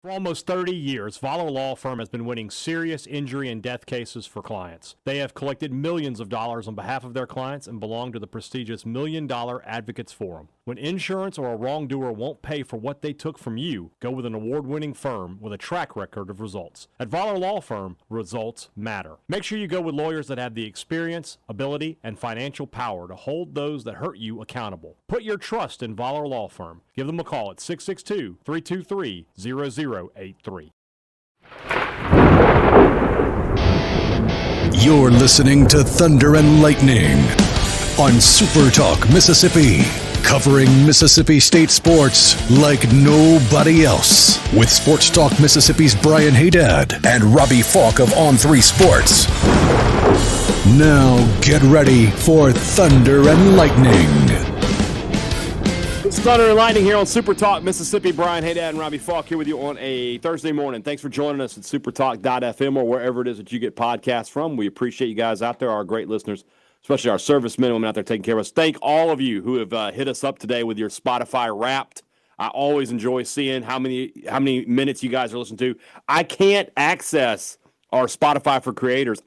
For almost 30 years, Voller Law Firm has been winning serious injury and death cases for clients. They have collected millions of dollars on behalf of their clients and belong to the prestigious $1 Million Advocates Forum. When insurance or a wrongdoer won't pay for what they took from you, go with an award-winning firm with a track record of results. At Voller Law Firm, results matter. Make sure you go with lawyers that have the experience, ability, and financial power to hold those that hurt you accountable. Put your trust in Voller Law Firm. Give them a call at 662-323-0083. You're listening to Thunder and Lightning on SuperTalk Mississippi, covering Mississippi State sports like nobody else. With Sports Talk Mississippi's Brilan Hadad and Robbie Faulk of On3 Sports. Now get ready for Thunder and Lightning. It's Thunder and Lightning here on Super Talk Mississippi. Brilan Hadad and Robbie Faulk here with you on a Thursday morning. Thanks for joining us at supertalk.fm or wherever it is that you get podcasts from. We appreciate you guys out there, our great listeners, especially our servicemen and women out there taking care of us. Thank all of you who have hit us up today with your Spotify Wrapped. I always enjoy seeing how many minutes you guys are listening to. I can't access our Spotify for Creators.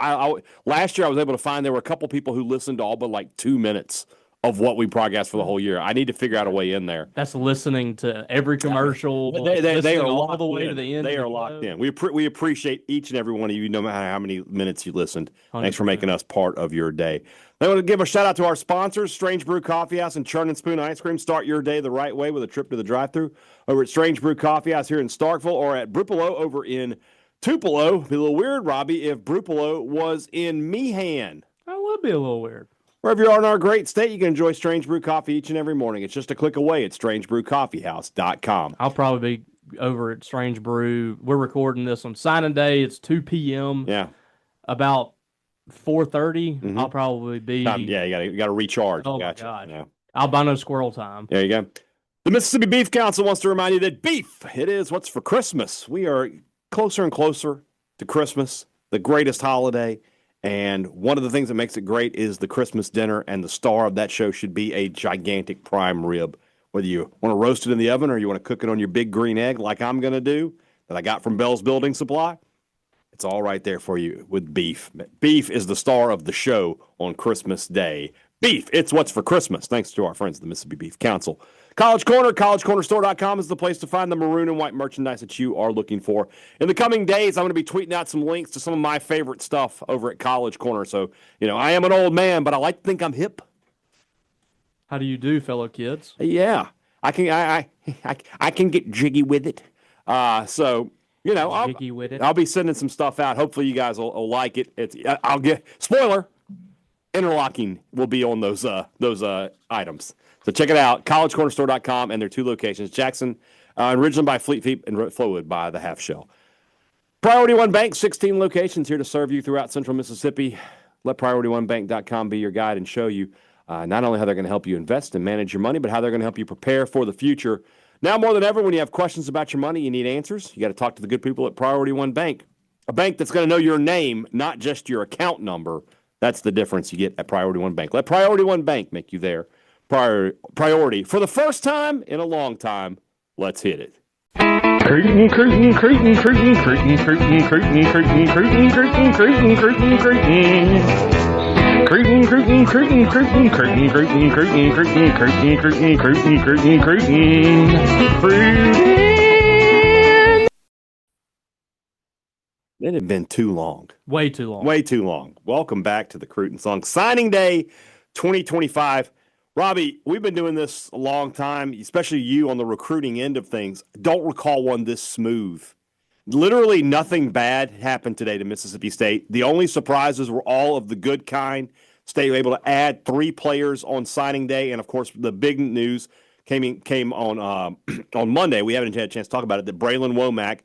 Last year I was able to find there were a couple people who listened to all but like 2 minutes of what we broadcast for the whole year. I need to figure out a way in there. That's listening to every commercial. They are all the way to the end. They are locked in. We appreciate each and every one of you, no matter how many minutes you listened. 100%. Thanks for making us part of your day. I want to give a shout out to our sponsors, Strange Brew Coffee House and Churn and Spoon Ice Cream. Start your day the right way with a trip to the drive-thru over at Strange Brew Coffee House here in Starkville or at Brupolo over in Tupelo. It'd be a little weird, Robbie, if Brupolo was in Meehan. That would be a little weird. Wherever you are in our great state, you can enjoy Strange Brew Coffee each and every morning. It's just a click away at strangebrewcoffeehouse.com. I'll probably be over at Strange Brew. We're recording this on signing day. It's 2 p.m. Yeah. About 4:30, I'll probably be. You got to recharge. Oh, gotcha. my God. Yeah. Albino squirrel time. There you go. The Mississippi Beef Council wants to remind you that beef, it is what's for Christmas. We are closer and closer to Christmas, the greatest holiday. And one of the things that makes it great is the Christmas dinner, and the star of that show should be a gigantic prime rib. Whether you want to roast it in the oven or you want to cook it on your big green egg like I'm going to do, that I got from Bell's Building Supply, it's all right there for you with beef. Beef is the star of the show on Christmas Day. Beef, it's what's for Christmas, thanks to our friends at the Mississippi Beef Council. College Corner, collegecornerstore.com is the place to find the maroon and white merchandise that you are looking for. In the coming days, I'm going to be tweeting out some links to some of my favorite stuff over at College Corner. So, I am an old man, but I like to think I'm hip. How do you do, fellow kids? Yeah, I can get jiggy with it. I'll be sending some stuff out. Hopefully you guys will like it. I'll get spoiler. Interlocking will be on those items. So check it out, collegecornerstore.com, and their 2 locations, Jackson and Ridgeland by Fleet Feet and Flowwood by the Half Shell. Priority One Bank, 16 locations here to serve you throughout central Mississippi. Let PriorityOneBank.com be your guide and show you not only how they're going to help you invest and manage your money, but how they're going to help you prepare for the future. Now more than ever, when you have questions about your money, you need answers. You got to talk to the good people at Priority One Bank, a bank that's going to know your name, not just your account number. That's the difference you get at Priority One Bank. Let Priority One Bank make you their priority. For the first time in a long time, let's hit it. Curtain, curtain, curtain, curtain, curtain, curtain, curtain, curtain, curtain, curtain, curtain, curtain, curtain. Curtain, curtain, curtain, curtain, curtain, curtain, curtain, curtain, curtain, curtain, curtain, curtain, curtain. It had been too long. Way too long. Way too long. Welcome back to the Cruton Song. Signing Day 2025. Robbie, we've been doing this a long time, especially you on the recruiting end of things. Don't recall one this smooth. Literally nothing bad happened today to Mississippi State. The only surprises were all of the good kind. State were able to add 3 players on signing day, and of course the big news came on Monday. We haven't had a chance to talk about it. That Brilan Wack,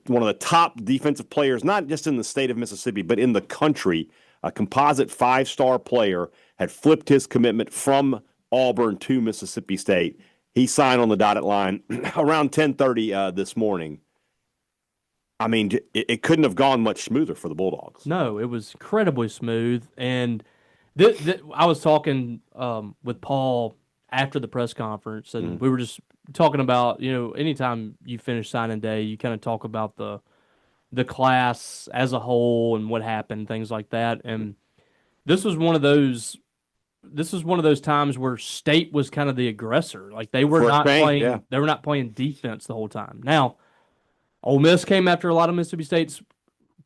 one of the top defensive players, not just in the state of Mississippi, but in the country, a composite 5-star player, had flipped his commitment from Auburn to Mississippi State. He signed on the dotted line around 10:30 this morning. I mean, it couldn't have gone much smoother for the Bulldogs. No, it was incredibly smooth. And I was talking with Paul after the press conference, and we were just talking about, anytime you finish signing day, you kind of talk about the class as a whole and what happened, things like that. And this was one of those times where State was kind of the aggressor. Like they were not playing they were not playing defense the whole time. Now, Ole Miss came after a lot of Mississippi State's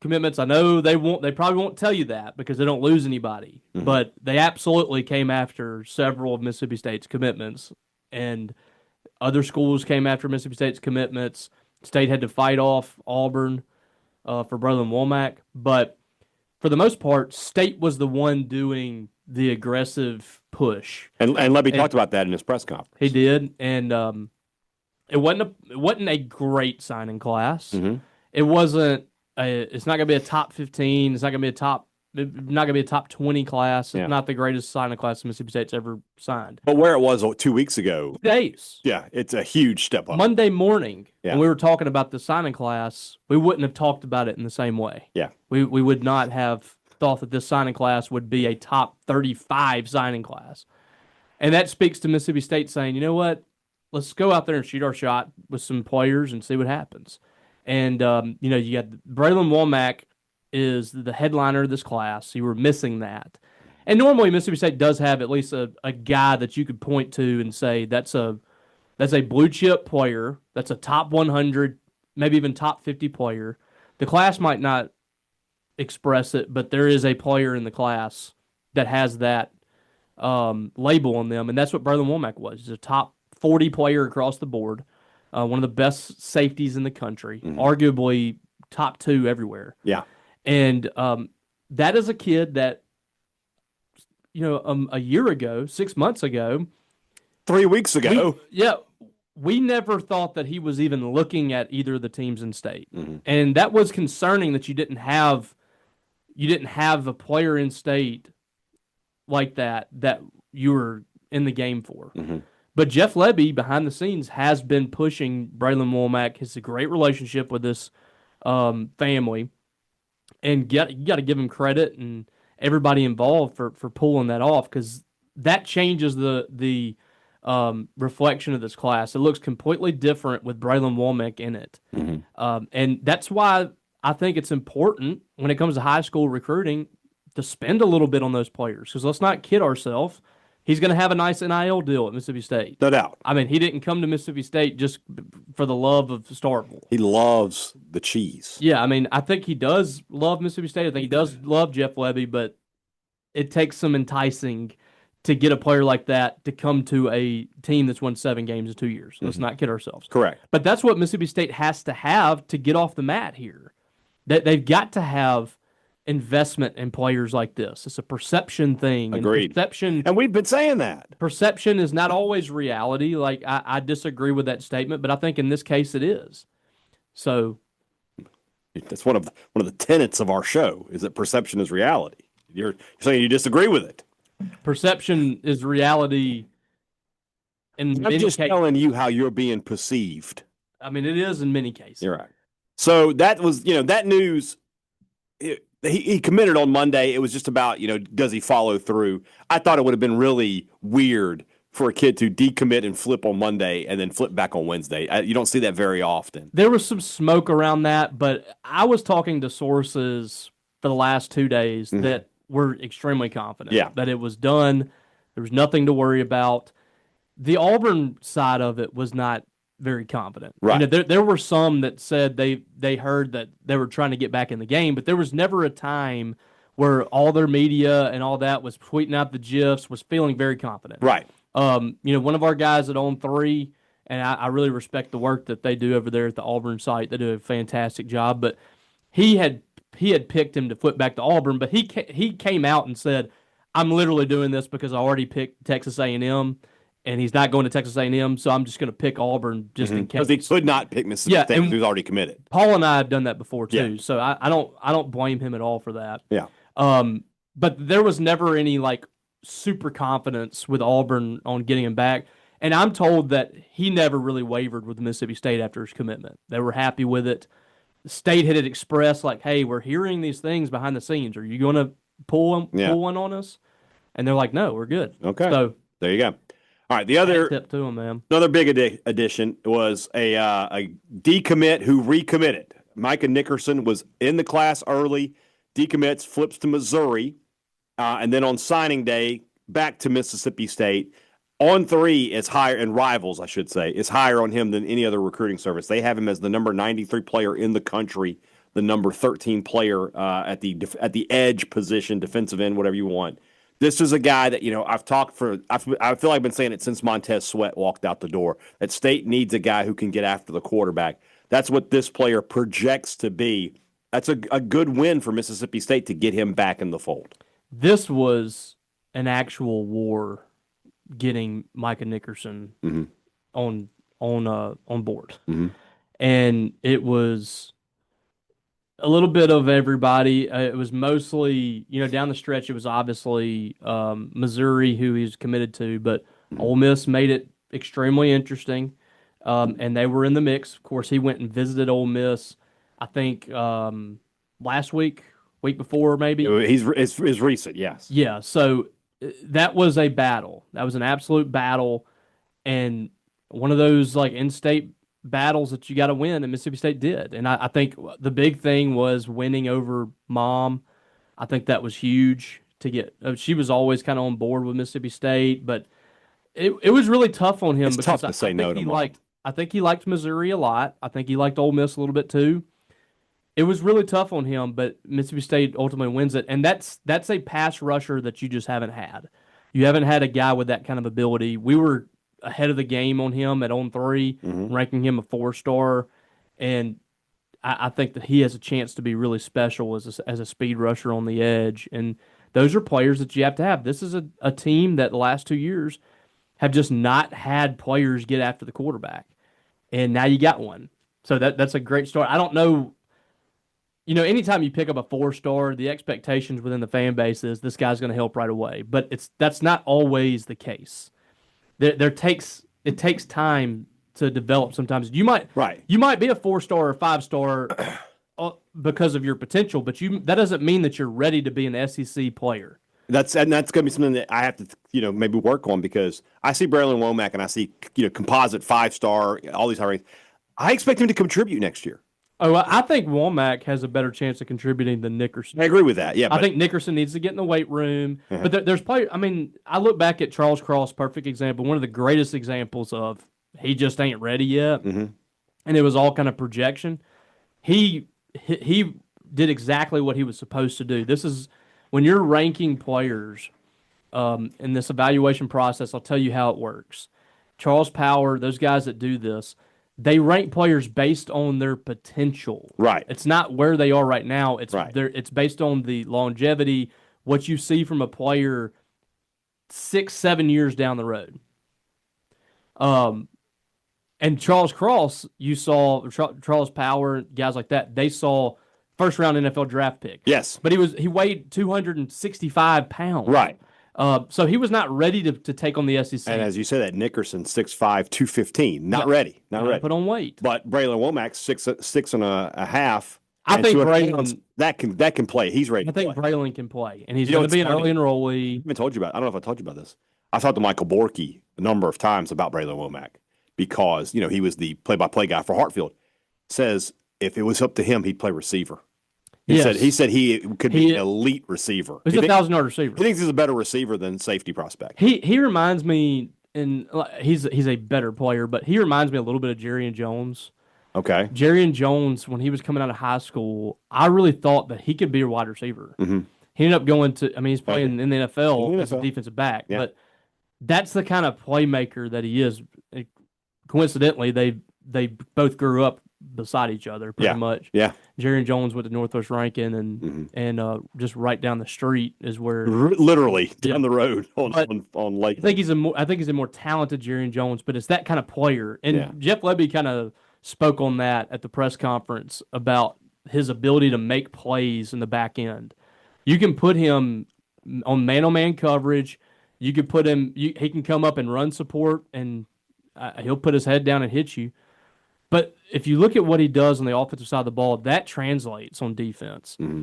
commitments. I know they probably won't tell you that because they don't lose anybody, but they absolutely came after several of Mississippi State's commitments, and other schools came after Mississippi State's commitments. State had to fight off Auburn for Brilan Wack, but for the most part, State was the one doing the aggressive push. And Lebby talked about that in his press conference. He did, and it wasn't a great signing class. It wasn't. It's not going to be a top 15. It's not going to be a top 20 class. It's not the greatest signing class Mississippi State's ever signed. But where it was 2 weeks ago. Days. Yeah, it's a huge step up. Monday morning, when we were talking about the signing class, we wouldn't have talked about it in the same way. Yeah. We would not have thought that this signing class would be a top 35 signing class. And that speaks to Mississippi State saying, you know what, let's go out there and shoot our shot with some players and see what happens. And, you got Brilan Wack is the headliner of this class. You were missing that. And normally Mississippi State does have at least a guy that you could point to and say that's a blue chip player, that's a top 100, maybe even top 50 player. The class might not express it, but there is a player in the class that has that label on them, and that's what Brilan Wack was. He's a top 40 player across the board. One of the best safeties in the country, arguably top 2 everywhere. Yeah. And that is a kid that, a year ago, 6 months ago, 3 weeks ago. We never thought that he was even looking at either of the teams in State. And that was concerning that you didn't have a player in State like that you were in the game for. But Jeff Lebby, behind the scenes, has been pushing Brilan Wack. He has a great relationship with this family. And you got to give him credit and everybody involved for pulling that off, because that changes the reflection of this class. It looks completely different with Brilan Wack in it. And that's why I think it's important when it comes to high school recruiting to spend a little bit on those players. Because let's not kid ourselves. He's going to have a nice NIL deal at Mississippi State. No doubt. I mean, he didn't come to Mississippi State just for the love of Starkville. He loves the cheese. Yeah, I mean, I think he does love Mississippi State. I think he does love Jeff Lebby, but it takes some enticing to get a player like that to come to a team that's won 7 games in 2 years. Let's not kid ourselves. Correct. But that's what Mississippi State has to have to get off the mat here. They've got to have investment in players like this. It's a perception thing. Agreed. And we've been saying that. Perception is not always reality. Like, I disagree with that statement, but I think in this case it is. So that's one of the tenets of our show, is that perception is reality. You're saying you disagree with it. Perception is reality in I'm many just cases. telling you how you're being perceived. I mean, it is in many cases. You're right. So that was, that news. He committed on Monday. It was just about, does he follow through? I thought it would have been really weird for a kid to decommit and flip on Monday and then flip back on Wednesday. You don't see that very often. There was some smoke around that, but I was talking to sources for the last 2 days that were extremely confident that it was done. There was nothing to worry about. The Auburn side of it was not very confident. Right. There were some that said they heard that they were trying to get back in the game, but there was never a time where all their media and all that was tweeting out the GIFs, was feeling very confident. Right. One of our guys at On 3, and I really respect the work that they do over there at the Auburn site. They do a fantastic job, but he had picked him to flip back to Auburn, but he came out and said, I'm literally doing this because I already picked Texas A&M, and he's not going to Texas A&M, so I'm just going to pick Auburn just in case. Because he could not pick Mississippi State, who's already committed. Paul and I have done that before too, so I don't blame him at all for that. Yeah. But there was never any super confidence with Auburn on getting him back, and I'm told that he never really wavered with Mississippi State after his commitment. They were happy with it. The State had expressed hey, we're hearing these things behind the scenes. Are you going to pull one on us? And they're like, no, we're good. Okay. So there you go. All right, the other tip to him, man. Another big addition was a decommit who recommitted. Micah Nickerson was in the class early, decommits, flips to Missouri, and then on signing day, back to Mississippi State. On 3 is higher, and Rivals, I should say, is higher on him than any other recruiting service. They have him as the number 93 player in the country, the number 13 player at the edge position, defensive end, whatever you want. This is a guy that, I feel like I've been saying it since Montez Sweat walked out the door, that State needs a guy who can get after the quarterback. That's what this player projects to be. That's a good win for Mississippi State to get him back in the fold. This was an actual war getting Micah Nickerson on board. And it was a little bit of everybody. It was mostly, down the stretch, it was obviously Missouri who he's committed to, but Ole Miss made it extremely interesting, and they were in the mix. Of course, he went and visited Ole Miss, I think, last week before maybe. It's recent, yes. Yeah, so that was a battle. That was an absolute battle, and one of those like in-state battles that you got to win, and Mississippi State did. And I think the big thing was winning over Mom. I think that was huge to get. She was always kind of on board with Mississippi State, but it was really tough on him. It's tough to say no to Mom. I think he liked Missouri a lot. I think he liked Ole Miss a little bit too. It was really tough on him, but Mississippi State ultimately wins it. And that's a pass rusher that you just haven't had. You haven't had a guy with that kind of ability. We were ahead of the game on him at on 3, ranking him a 4-star. And I think that he has a chance to be really special as a speed rusher on the edge. And those are players that you have to have. This is a team that the last 2 years have just not had players get after the quarterback. And now you got one. So that's a great start. I don't know. Anytime you pick up a 4-star, the expectations within the fan base is this guy's going to help right away. But that's not always the case. It takes time to develop. Sometimes you might be a 4-star or 5-star because of your potential, but that doesn't mean that you're ready to be an SEC player. That's going to be something that I have to maybe work on, because I see Brilan Wack and I see composite 5-star, all these high ratings. I expect him to contribute next year. Oh, I think Womack has a better chance of contributing than Nickerson. I agree with that, yeah. I think Nickerson needs to get in the weight room. But there's players, I look back at Charles Cross, perfect example, one of the greatest examples of he just ain't ready yet. And it was all kind of projection. He did exactly what he was supposed to do. This is, when you're ranking players in this evaluation process, I'll tell you how it works. Charles Power, those guys that do this, they rank players based on their potential. Right. It's not where they are right now. It's right. It's based on the longevity, what you see from a player 6-7 years down the road. And Charles Cross, you saw Charles Power, guys like that. They saw first-round NFL draft pick. Yes. But he weighed 265 pounds. Right. So he was not ready to take on the SEC. And as you say that, Nickerson 6'5", 215, not ready. Put on weight. But Brilan Wack 6'6.5". I think Brilan that can play. He's ready. I think Brilan can play, and he's going to be an early enrollee. I don't know if I told you about this. I talked to Michael Borky a number of times about Brilan Wack because he was the play-by-play guy for Hartfield. Says if it was up to him, he'd play receiver. He said he could be an elite receiver. He's a 1,000-yard receiver. He thinks he's a better receiver than safety prospect. He reminds me, and he's a better player, but he reminds me a little bit of Jerrion Jones. Okay. Jerrion Jones, when he was coming out of high school, I really thought that he could be a wide receiver. Mm-hmm. He ended up going to, he's playing in the NFL as a defensive back, but that's the kind of playmaker that he is. Coincidentally, they both grew up beside each other pretty much. Yeah. Jerrion Jones went to Northwest Rankin and just right down the street is where literally down the road on Lake. I think he's a more talented Jerrion Jones, but it's that kind of player. And Jeff Lebby kind of spoke on that at the press conference about his ability to make plays in the back end. You can put him on man-on-man coverage. You can put him. He can come up and run support, and he'll put his head down and hit you. But if you look at what he does on the offensive side of the ball, that translates on defense. Mm-hmm.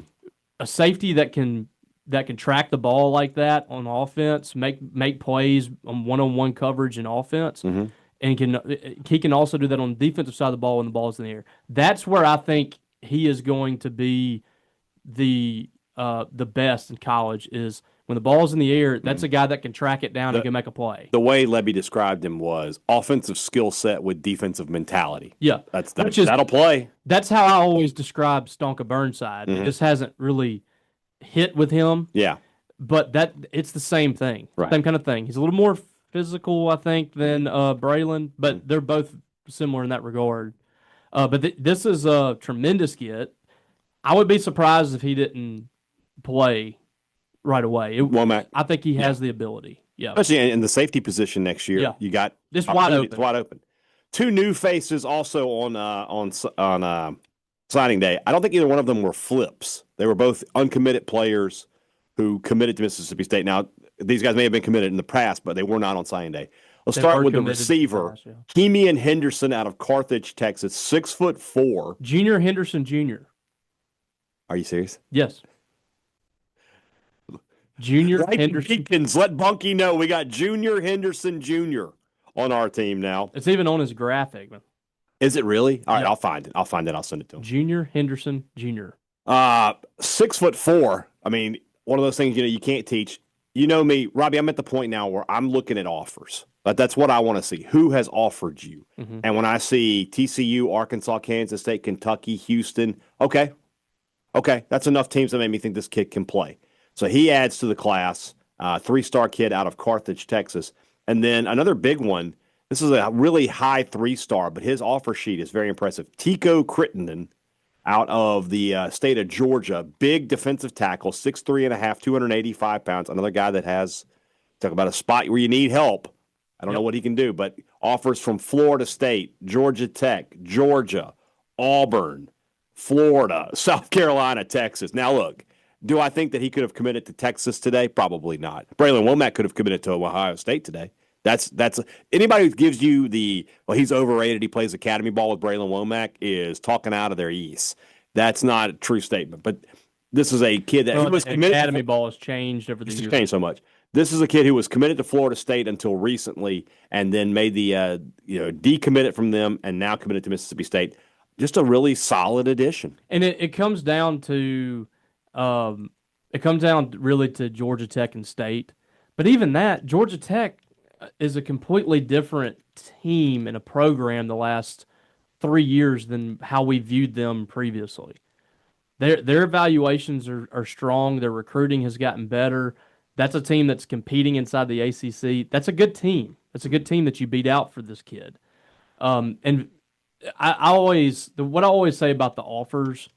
A safety that can that can track the ball like that on offense, make plays on one-on-one coverage in offense, and he can also do that on the defensive side of the ball when the ball's in the air. That's where I think he is going to be the best in college is when the ball's in the air, that's a guy that can track it down and can make a play. The way Levy described him was offensive skill set with defensive mentality. Yeah. That'll play. That's how I always describe Stonka Burnside. It just hasn't really hit with him. Yeah. But it's the same thing. Right. Same kind of thing. He's a little more physical, I think, than Brilan, but they're both similar in that regard. But this is a tremendous get. I would be surprised if he didn't play right away. Womack. I think he has the ability. Yeah. Especially in the safety position next year. Yeah. You got it's wide open. It's wide open. Two new faces also on signing day. I don't think either one of them were flips. They were both uncommitted players who committed to Mississippi State. Now, these guys may have been committed in the past, but they were not on signing day. Let's start with the receiver, Kemian Henderson out of Carthage, Texas, 6'4". Junior Henderson Jr. Are you serious? Yes. Junior Henderson. Deacons, let Bunky know we got Junior Henderson Jr. on our team now. It's even on his graphic. Is it really? All right, I'll find it. I'll send it to him. Junior Henderson Jr. 6'4". I mean, one of those things you can't teach. You know me, Robbie. I'm at the point now where I'm looking at offers. But that's what I want to see. Who has offered you? Mm-hmm. And when I see TCU, Arkansas, Kansas State, Kentucky, Houston, okay, that's enough teams that made me think this kid can play. So he adds to the class, 3-star kid out of Carthage, Texas. And then another big one, this is a really high 3-star, but his offer sheet is very impressive. Tico Crittenden out of the state of Georgia, big defensive tackle, 6'3.5", 285 pounds, another guy that has, talk about a spot where you need help. I don't know what he can do, but offers from Florida State, Georgia Tech, Georgia, Auburn, Florida, South Carolina, Texas. Now, look, do I think that he could have committed to Texas today? Probably not. Brilan Wack could have committed to Ohio State today. That's anybody who gives you he's overrated, he plays academy ball with Brilan Wack is talking out of their ease. That's not a true statement. But this is a kid that he was committed. Academy ball has changed over the years. It's changed so much. This is a kid who was committed to Florida State until recently, and then made the decommitted from them, and now committed to Mississippi State. Just a really solid addition. And it comes down to, really to Georgia Tech and State, but even that, Georgia Tech is a completely different team and a program the last 3 years than how we viewed them previously. Their evaluations are strong. Their recruiting has gotten better. That's a team that's competing inside the ACC. That's a good team. That's a good team that you beat out for this kid. And what I always say about the offers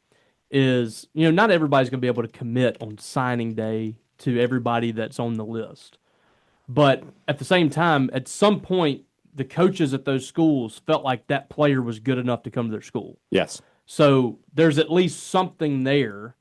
is, not everybody's going to be able to commit on signing day to everybody that's on the list. But at the same time, at some point, the coaches at those schools felt like that player was good enough to come to their school. Yes. So there's at least something there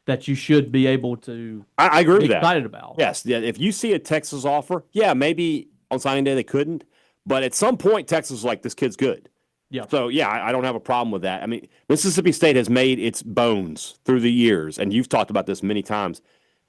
that you should be able to I agree with that. Excited about. Yes. Yeah. If you see a Texas offer, maybe on signing day they couldn't. But at some point, Texas was like, this kid's good. Yeah. So, I don't have a problem with that. I mean, Mississippi State has made its bones through the years, and you've talked about this many times,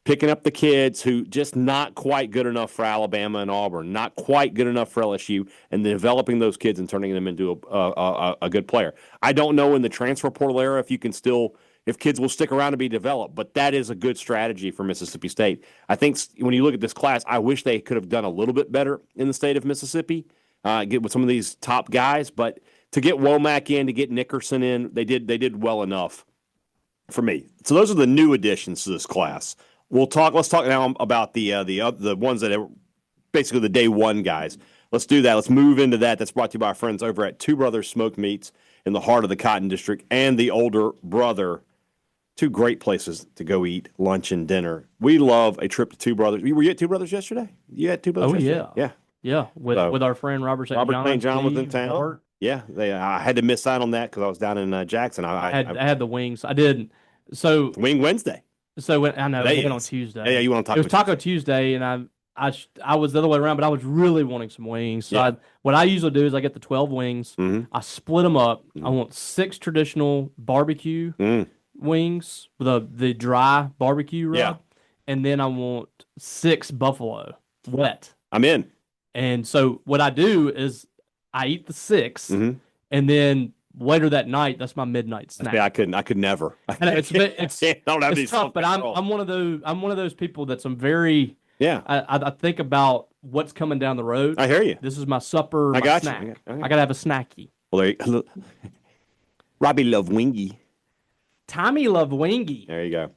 picking up the kids who just not quite good enough for Alabama and Auburn, not quite good enough for LSU, and developing those kids and turning them into a good player. I don't know in the transfer portal era if kids will stick around to be developed, but that is a good strategy for Mississippi State. I think when you look at this class, I wish they could have done a little bit better in the state of Mississippi, get with some of these top guys, but to get Womack in, to get Nickerson in, they did well enough for me. So those are the new additions to this class. Let's talk now about the ones that are basically the day one guys. Let's do that. Let's move into that. That's brought to you by our friends over at Two Brothers Smoked Meats in the heart of the Cotton District and the Older Brother. Two great places to go eat lunch and dinner. We love a trip to Two Brothers. Were you at Two Brothers yesterday? You at Two Brothers yesterday? Yeah. Yeah, with our friend Robert St. John was in town. Yeah, I had to miss out on that because I was down in Jackson. I had the wings. I did. So Wing Wednesday. So I know it went on Tuesday. Yeah, you want to talk? It was Taco Tuesday, and I was the other way around, but I was really wanting some wings. So what I usually do is I get the 12 wings. Mm-hmm. I split them up. Mm-hmm. I want 6 traditional barbecue wings with the dry barbecue rub, and then I want 6 buffalo wet. I'm in. And so what I do is I eat the 6, and then later that night, that's my midnight snack. Yeah, I could never. And it's tough, but I'm one of those people that's very. Yeah. I think about what's coming down the road. I hear you. This is my supper, I got snack. you. I gotta have a snacky. Well, Robbie love wingy. Tommy love wingy. There you go.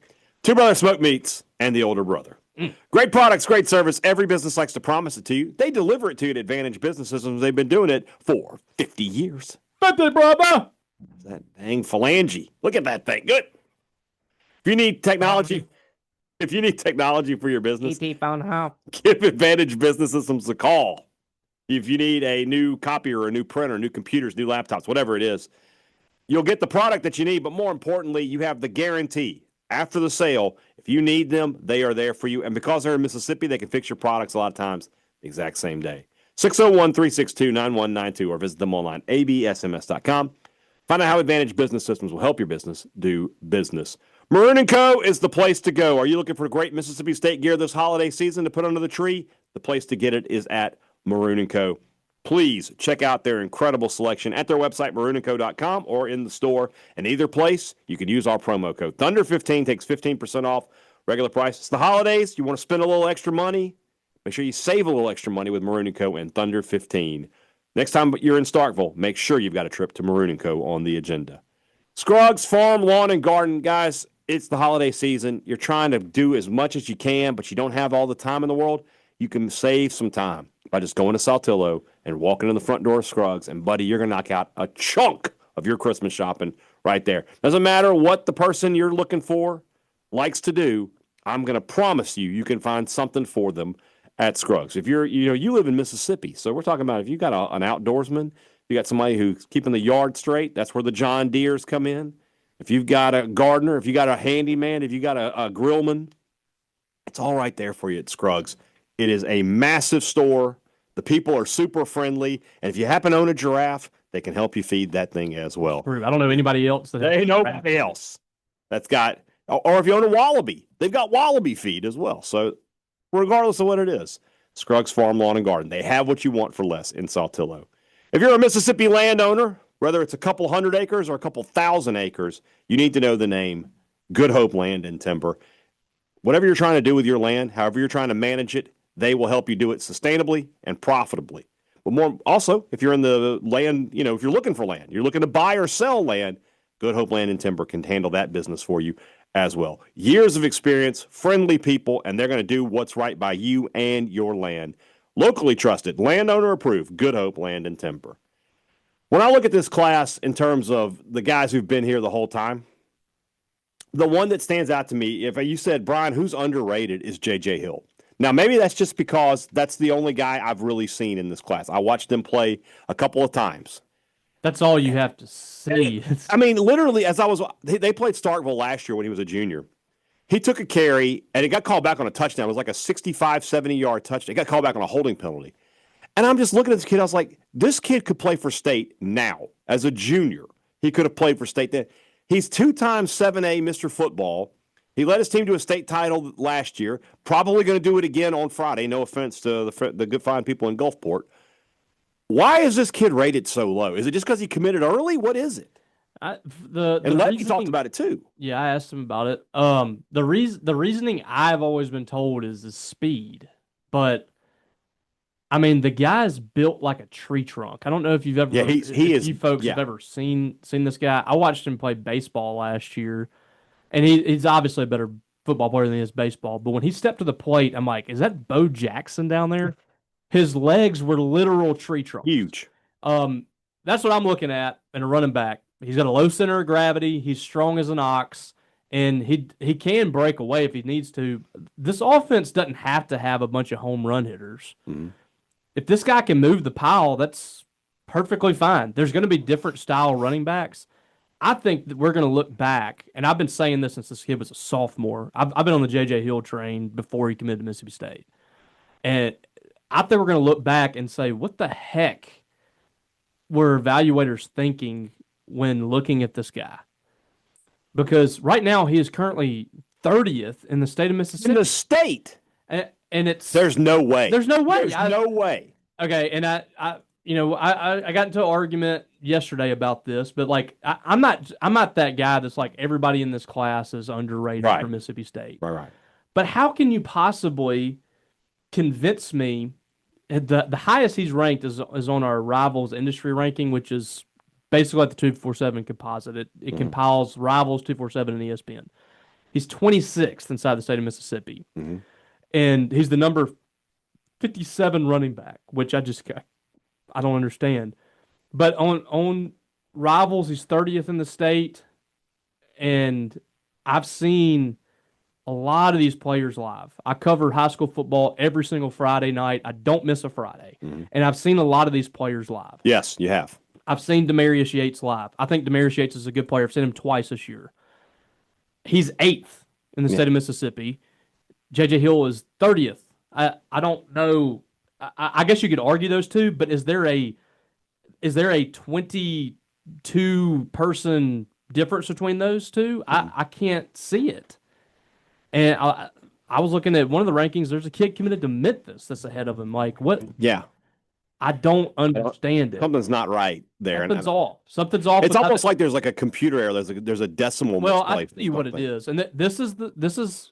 Two Brother Smoke Meats and the older brother. Great products, great service. Every business likes to promise it to you. They deliver it to you at Advantage Business Systems. They've been doing it for 50 years. 50, brother. That dang phalange. Look at that thing. Good. If you need technology for your business, give Advantage Business Systems a call. If you need a new copier or a new printer, new computers, new laptops, whatever it is, you'll get the product that you need, but more importantly, you have the guarantee. After the sale, if you need them, they are there for you. And because they're in Mississippi, they can fix your products a lot of times the exact same day. 601-362-9192 or visit them online, absms.com. Find out how Advantage Business Systems will help your business do business. Maroon & Co. is the place to go. Are you looking for great Mississippi State gear this holiday season to put under the tree? The place to get it is at Maroon & Co. Please check out their incredible selection at their website, maroonandco.com, or in the store. In either place, you can use our promo code. Thunder15 takes 15% off regular price. It's the holidays. You want to spend a little extra money? Make sure you save a little extra money with Maroon & Co. and Thunder15. Next time you're in Starkville, make sure you've got a trip to Maroon & Co. on the agenda. Scruggs Farm, Lawn, and Garden. Guys, it's the holiday season. You're trying to do as much as you can, but you don't have all the time in the world. You can save some time by just going to Saltillo and walking in the front door of Scruggs, and, buddy, you're going to knock out a chunk of your Christmas shopping right there. Doesn't matter what the person you're looking for likes to do, I'm going to promise you can find something for them at Scruggs. If you live in Mississippi, so we're talking about if you got an outdoorsman, you got somebody who's keeping the yard straight, that's where the John Deeres come in. If you've got a gardener, if you got a handyman, if you got a grillman, it's all right there for you at Scruggs. It is a massive store. The people are super friendly. And if you happen to own a giraffe, they can help you feed that thing as well. I don't know anybody else. There ain't nobody else that's got, or if you own a wallaby, they've got wallaby feed as well. So regardless of what it is, Scruggs Farm, Lawn, and Garden, they have what you want for less in Saltillo. If you're a Mississippi landowner, whether it's a couple hundred acres or a couple thousand acres, you need to know the name Good Hope Land and Timber. Whatever you're trying to do with your land, however you're trying to manage it, they will help you do it sustainably and profitably. But more also, if you're in the land, if you're looking for land, you're looking to buy or sell land, Good Hope Land and Timber can handle that business for you as well. Years of experience, friendly people, and they're going to do what's right by you and your land. Locally trusted, landowner approved, Good Hope Land and Timber. When I look at this class in terms of the guys who've been here the whole time, the one that stands out to me, if you said, Brian, who's underrated, is J.J. Hill. Now, maybe that's just because that's the only guy I've really seen in this class. I watched them play a couple of times. That's all you have to see. I mean, literally, they played Starkville last year when he was a junior. He took a carry, and it got called back on a touchdown. It was like a 65, 70-yard touchdown. It got called back on a holding penalty. And I'm just looking at this kid. I was like, this kid could play for state now. As a junior, he could have played for state then. He's 2-time 7A Mr. Football. He led his team to a state title last year. Probably going to do it again on Friday. No offense to the good fine people in Gulfport. Why is this kid rated so low? Is it just because he committed early? What is it? Letty talked about it too. Yeah, I asked him about it. The reasoning I've always been told is the speed, but I mean the guy's built like a tree trunk. I don't know if you've ever, you folks have ever seen this guy. I watched him play baseball last year. And he's obviously a better football player than he is baseball. But when he stepped to the plate, I'm like, is that Bo Jackson down there? His legs were literal tree trunks. Huge. That's what I'm looking at in a running back. He's got a low center of gravity. He's strong as an ox. And he can break away if he needs to. This offense doesn't have to have a bunch of home run hitters. Mm-hmm. If this guy can move the pile, that's perfectly fine. There's going to be different style running backs. I think that we're going to look back, and I've been saying this since this kid was a sophomore. I've been on the J.J. Hill train before he committed to Mississippi State. And I think we're going to look back and say, what the heck were evaluators thinking when looking at this guy? Because right now he is currently 30th in the state of Mississippi. In the state. And it's There's no way. There's no way. There's no way. Okay, and I got into an argument yesterday about this, but like I'm not that guy that's like everybody in this class is underrated for Mississippi State. Right. But how can you possibly convince me? The highest he's ranked is on our Rivals industry ranking, which is basically like the 247 composite. It compiles Rivals, 247, and ESPN. He's 26th inside the state of Mississippi, and he's the number 57 running back, which I don't understand. But on Rivals, he's 30th in the state, and I've seen a lot of these players live. I cover high school football every single Friday night. I don't miss a Friday. And I've seen a lot of these players live. Yes, you have. I've seen Demarius Yates live. I think Demarius Yates is a good player. I've seen him twice this year. He's 8th in the state of Mississippi. J.J. Hill is 30th. I don't know. I guess you could argue those two, but is there a 22-person difference between those two? I can't see it. And I was looking at one of the rankings. There's a kid committed to Memphis that's ahead of him. Like, what? Yeah. I don't understand it. Something's not right there. Something's off. Something's off. It's almost like there's like a computer error. There's a decimal. Well, I'll tell you what it is. And this is.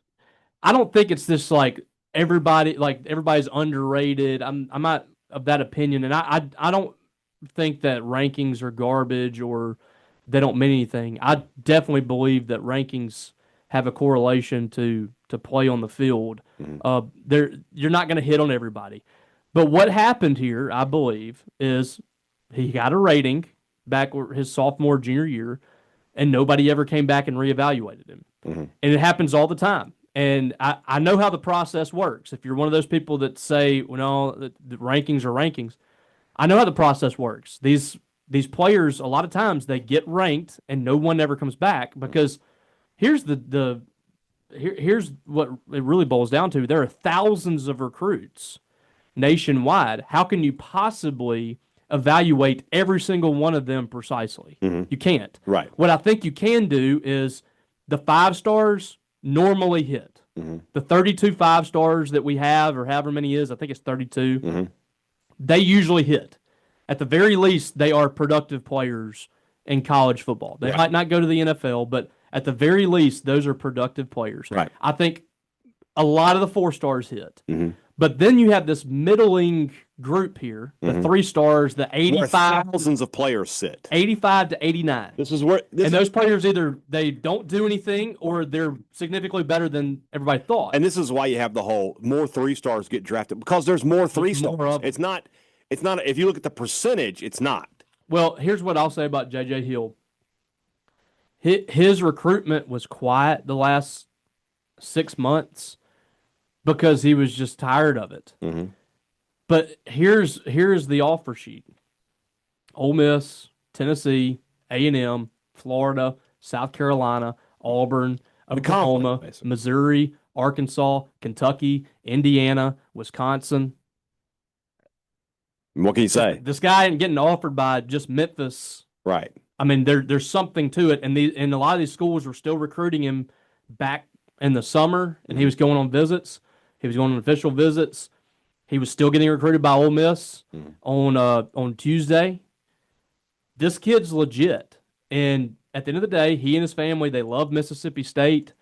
I don't think it's this like everybody's underrated. I'm not of that opinion, and I don't think that rankings are garbage or they don't mean anything. I definitely believe that rankings have a correlation to play on the field. You're not going to hit on everybody. But what happened here, I believe, is he got a rating back his sophomore, junior year, and nobody ever came back and reevaluated him. And it happens all the time. And I know how the process works. If you're one of those people that say, well, the rankings are rankings, I know how the process works. These players, a lot of times, they get ranked and no one ever comes back because here's here's what it really boils down to. There are thousands of recruits nationwide. How can you possibly evaluate every single one of them precisely? You can't. Right. What I think you can do is the 5-stars normally hit. The 32 5-stars that we have, or however many is, I think it's 32, they usually hit. At the very least, they are productive players in college football. They might not go to the NFL, but at the very least, those are productive players. Right. I think a lot of the 4-stars hit. But then you have this middling group here, the 3-stars, the 85. Where thousands of players sit. 85 to 89. And those players either they don't do anything or they're significantly better than everybody thought. And this is why you have the whole more 3-stars get drafted because there's more 3-stars. It's not if you look at the percentage, it's not. Well, here's what I'll say about J.J. Hill. His recruitment was quiet the last 6 months because he was just tired of it. But here's the offer sheet. Ole Miss, Tennessee, A&M, Florida, South Carolina, Auburn, Oklahoma, Missouri, Arkansas, Kentucky, Indiana, Wisconsin. What can you say? This guy ain't getting offered by just Memphis. Right. I mean, there's something to it, and a lot of these schools were still recruiting him back in the summer, and he was going on visits. He was going on official visits. He was still getting recruited by Ole Miss on Tuesday. This kid's legit, and at the end of the day, he and his family, they love Mississippi State.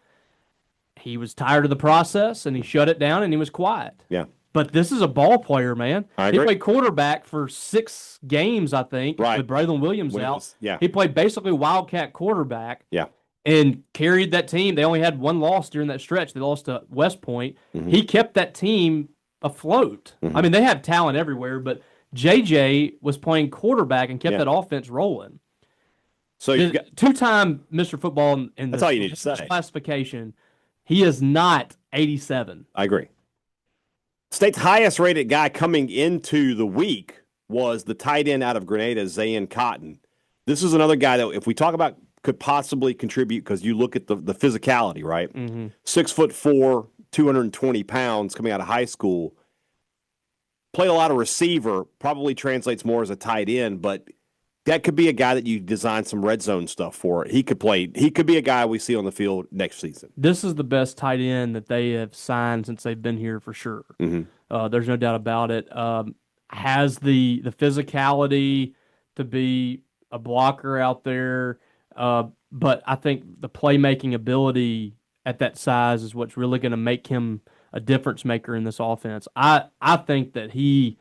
He was tired of the process, and he shut it down, and he was quiet. Yeah. But this is a ball player, man. I agree. He played quarterback for 6 games, I think, with Brilan Williams out. Yeah. He played basically Wildcat quarterback. Yeah. And carried that team. They only had one loss during that stretch. They lost to West Point. He kept that team afloat. I mean, they have talent everywhere, but JJ was playing quarterback and kept that offense rolling. So you've got 2-time Mr. Football in that's all you need to say. Classification. He is not 87. I agree. State's highest rated guy coming into the week was the tight end out of Grenada, Zayn Cotton. This is another guy that, if we talk about, could possibly contribute because you look at the physicality, right? 6'4", 220 pounds coming out of high school. Played a lot of receiver, probably translates more as a tight end, but That could be a guy that you design some red zone stuff for. He could play. He could be a guy we see on the field next season. This is the best tight end that they have signed since they've been here for sure. There's no doubt about it. Has the physicality to be a blocker out there, but I think the playmaking ability at that size is what's really going to make him a difference maker in this offense. I think that he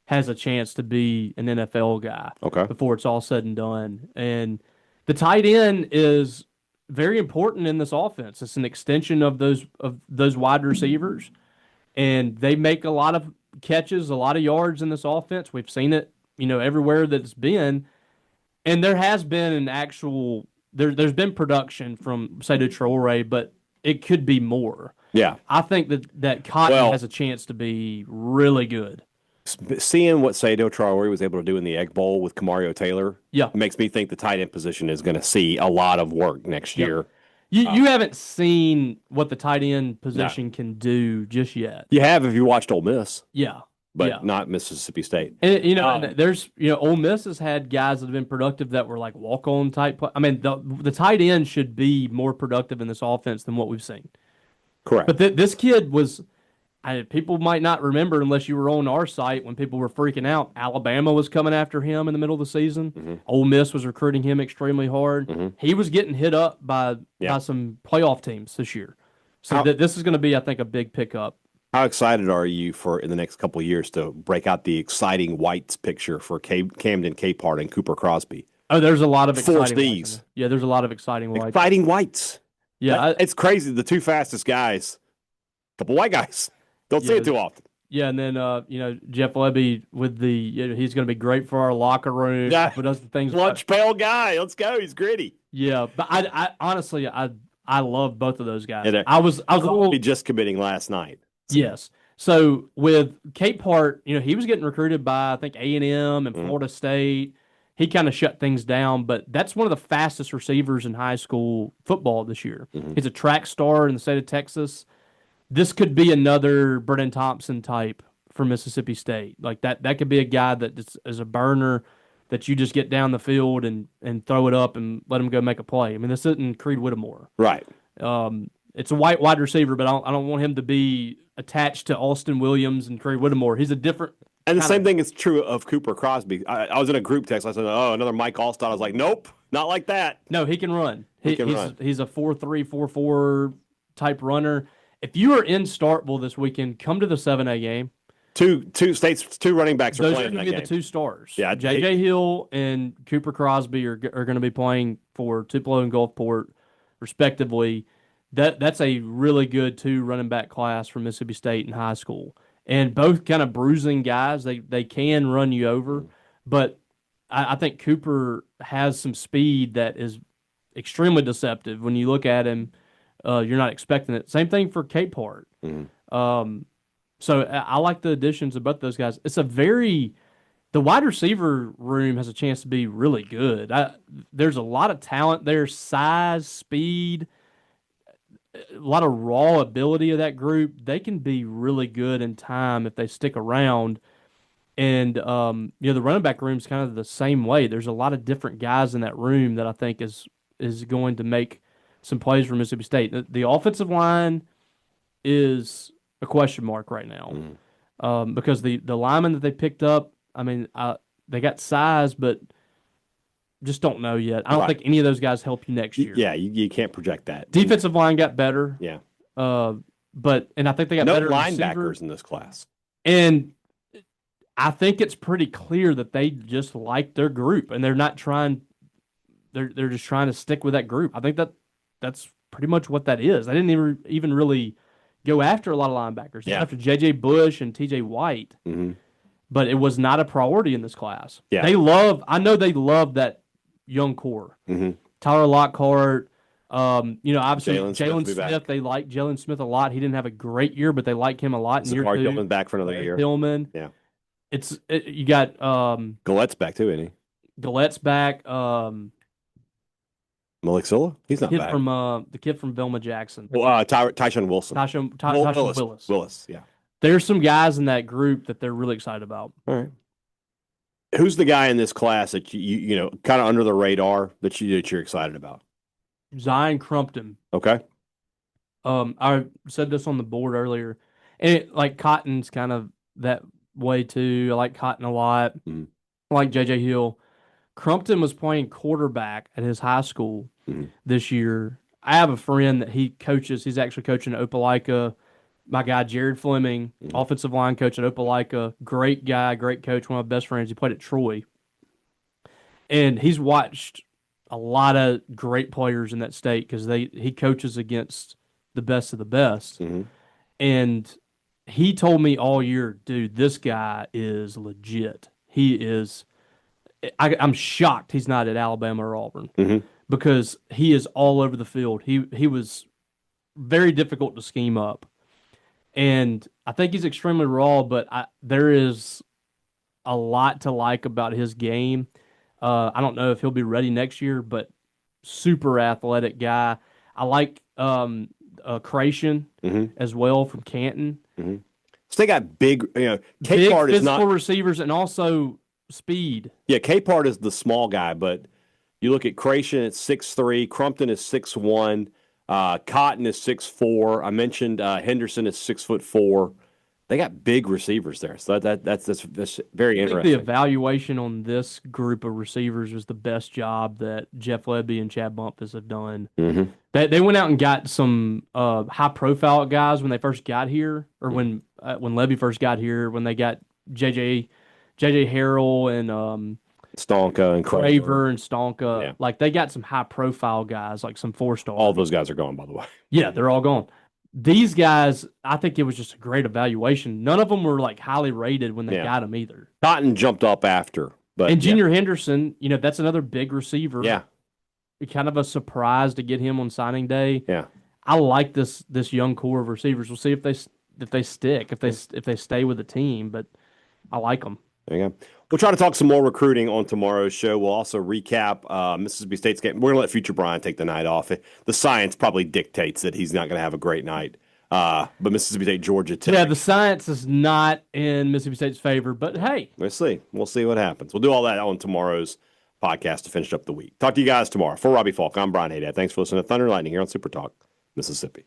has a chance to be an NFL guy before it's all said and done. And the tight end is very important in this offense. It's an extension of those wide receivers, and they make a lot of catches, a lot of yards in this offense. We've seen it, everywhere that it's been. And there has been an actual there's been production from Seydou Traoré, but it could be more. Yeah. I think that Cotton has a chance to be really good. Seeing what Seydou Traoré was able to do in the Egg Bowl with Kamario Taylor makes me think the tight end position is going to see a lot of work next year. You haven't seen what the tight end position can do just yet. You have if you watched Ole Miss. Yeah. But not Mississippi State. And, there's, Ole Miss has had guys that have been productive that were like walk-on type play. I mean, the tight end should be more productive in this offense than what we've seen. Correct. But this kid was, people might not remember unless you were on our site when people were freaking out. Alabama was coming after him in the middle of the season. Ole Miss was recruiting him extremely hard. He was getting hit up by some playoff teams this year. So this is going to be, I think, a big pickup. How excited are you for in the next couple of years to break out the exciting whites picture for Camden Capehart and Cooper Crosby? Oh, there's a lot of exciting Force these. Yeah, there's a lot of exciting whites. Exciting whites. Yeah. It's crazy. The two fastest guys, couple white guys. Don't see it too often. Yeah, and then Jeff Lebby with the he's going to be great for our locker room. Yeah, for those things. Lunch pail guy. Let's go. He's gritty. Yeah, but I honestly I love both of those guys. Yeah, I was just committing last night. Yes. So with Capehart, he was getting recruited by I think A&M and Florida State. He kind of shut things down, but that's one of the fastest receivers in high school football this year. He's a track star in the state of Texas. This could be another Brennan Thompson type for Mississippi State. Like that could be a guy that is a burner that you just get down the field and throw it up and let him go make a play. I mean, this isn't Creed Whittemore. Right. It's a wide receiver, but I don't want him to be attached to Austin Williams and Creed Whittemore. He's a different. And the same thing is true of Cooper Crosby. I was in a group text. I said, "Oh, another Mike Allstott." I was like, "Nope, not like that." No, he can run. He can run. He's a 4.3, 4.4 type runner. If you are in Starkville this weekend, come to the 7A game. Two running backs are playing. Those are going to be the two stars. Yeah, J.J. Hill and Cooper Crosby are going to be playing for Tupelo and Gulfport, respectively. That's a really good two running back class for Mississippi State in high school, and both kind of bruising guys. They can run you over, but I think Cooper has some speed that is extremely deceptive. When you look at him, you're not expecting it. Same thing for Capehart. So I like the additions of both those guys. The wide receiver room has a chance to be really good. There's a lot of talent there, size, speed, a lot of raw ability of that group. They can be really good in time if they stick around. And the running back room is kind of the same way. There's a lot of different guys in that room that I think is going to make some plays for Mississippi State. The offensive line is a question mark right now because the linemen that they picked up, I mean, they got size, but just don't know yet. I don't think any of those guys help you next year. Yeah, you can't project that. Defensive line got better. Yeah. And I think they got better linebackers in this class. And I think it's pretty clear that they just like their group and they're not trying they're just trying to stick with that group. I think that's pretty much what that is. They didn't even really go after a lot of linebackers. They after J.J. Bush and T.J. White. But it was not a priority in this class. Yeah. I know they love that young core. Tyler Lockhart, obviously Jalen Smith. They like Jalen Smith a lot. He didn't have a great year, but they like him a lot in year 2. Tillman back for another year. Tillman. Yeah. You got Gallette's back too, isn't he? Gallette's back. Malik Silla? He's not back. The kid from Velma Jackson. Well, Tyshawn Wilson. Tyshawn Willis, yeah. There's some guys in that group that they're really excited about. All right. Who's the guy in this class that you know kind of under the radar that you're excited about? Zion Crumpton. Okay. I said this on the board earlier, and like Cotton's kind of that way too. I like Cotton a lot. Mm. I like JJ Hill. Crumpton was playing quarterback at his high school this year. I have a friend that he coaches. He's actually coaching at Opelika. My guy, Jared Fleming, offensive line coach at Opelika. Great guy, great coach, one of my best friends. He played at Troy. And he's watched a lot of great players in that state because he coaches against the best of the best. Mm-hmm. And he told me all year, dude, this guy is legit. He is I'm shocked he's not at Alabama or Auburn because he is all over the field. He was very difficult to scheme up. And I think he's extremely raw, but there is a lot to like about his game. I don't know if he'll be ready next year, but super athletic guy. I like Creation as well from Canton. Mm-hmm. So they got big, Big Capehart is physical not receivers and also speed. Yeah, Capehart is the small guy, but you look at Creation at 6'3", Crumpton is 6'1", Cotton is 6'4". I mentioned Henderson is 6'4". They got big receivers there, so that's very interesting. I think the evaluation on this group of receivers was the best job that Jeff Lebby and Chad Bumpus have done. Mm-hmm. They went out and got some high-profile guys when they first got here, or when Lebby first got here, when they got JJ Harrell and Stonka and Craver and Stonka. Yeah. Like, they got some high-profile guys, like some four-star. All those guys are gone, by the way. Yeah, they're all gone. These guys, I think it was just a great evaluation. None of them were like highly rated when they got them either. Cotton jumped up after, but Junior Henderson, that's another big receiver. Yeah, kind of a surprise to get him on signing day. Yeah, I like this young core of receivers. We'll see if they stick, if they stay with the team. But I like them. There you go. We'll try to talk some more recruiting on tomorrow's show. We'll also recap Mississippi State's game. We're going to let Future Brian take the night off. The science probably dictates that he's not going to have a great night. But Mississippi State, Georgia Tech. Yeah, the science is not in Mississippi State's favor, but hey. We'll see. We'll see what happens. We'll do all that on tomorrow's podcast to finish up the week. Talk to you guys tomorrow. For Robbie Faulk, I'm Brian Hadad. Thanks for listening to Thunder and Lightning here on Super Talk, Mississippi.